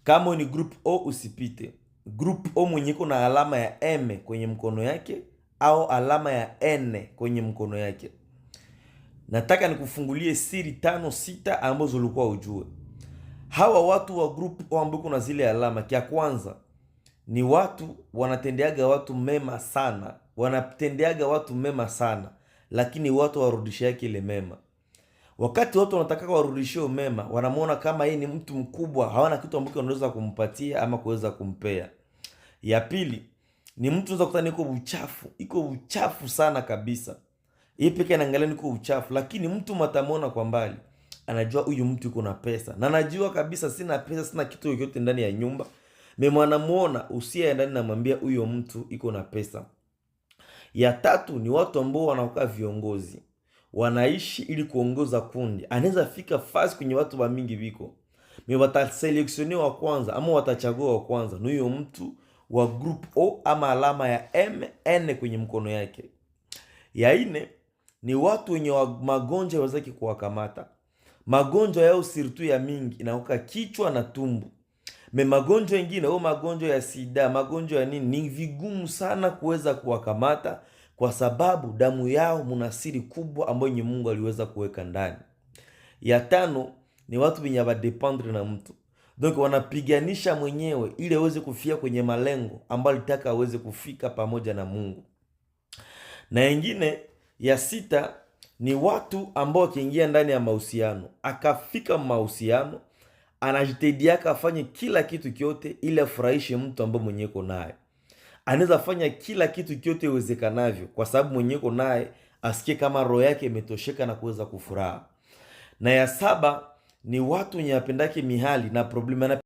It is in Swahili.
Kama ni group O usipite. Group O mwenye iko na alama ya M kwenye mkono yake au alama ya N kwenye mkono yake. Nataka nikufungulie siri 5-6 ambazo ulikuwa ujue. Hawa watu wa group O ambao kuna zile alama, kia kwanza ni watu wanatendeaga watu mema sana. Wanatendeaga watu mema sana, lakini watu warudishia yake ile mema. Wakati watu wanataka warudishie mema, wanamuona kama yeye ni mtu mkubwa, hawana kitu ambacho wanaweza kumpatia ama kuweza kumpea. Ya pili ni mtu unaweza kukutana iko uchafu sana kabisa. Yeye pekee anaangalia niko uchafu, lakini mtu mtamuona kwa mbali, anajua huyu mtu yuko na pesa. Na anajua kabisa sina pesa, sina kitu yoyote ndani ya nyumba. Mimi anamuona usia ndani, namwambia huyo mtu iko na pesa. Ya tatu ni watu ambao wanakuwa viongozi. Wanaishi ili kuongoza kundi. Anaweza fika fast kwenye watu wa mingi viko. Mimi wataselektione wa kwanza ama watachagua wa kwanza ni huyo mtu wa group O ama alama ya MN kwenye mkono yake. Ya ine ni watu wenye magonjwa wazaki kuwakamata. Magonjwa yao sirtu ya mingi inaoka kichwa na tumbo. Magonjwa mengine au magonjwa ya sida, magonjwa ya nini, ni vigumu sana kuweza kuwakamata kwa sababu damu yao muna siri kubwa ambayo Mungu aliweza kuweka ndani. Ya tano ni watu wenye dependre na mtu. Donc wanapiganisha mwenyewe ili aweze kufika kwenye malengo ambayo litaka aweze kufika pamoja na Mungu. Na ingine ya sita ni watu ambao kiingia ndani ya mahusiano, akafika mahusiano, anajitahidi afanye kila kitu kyote ili afurahishe mtu ambaye mwenye yuko naye. Anaweza fanya kila kitu kyote iwezekanavyo kwa sababu mwenye yuko naye asikie kama roho yake imetosheka na kuweza kufuraha. Na ya saba ni watu wenye wanapendake mihali na problema,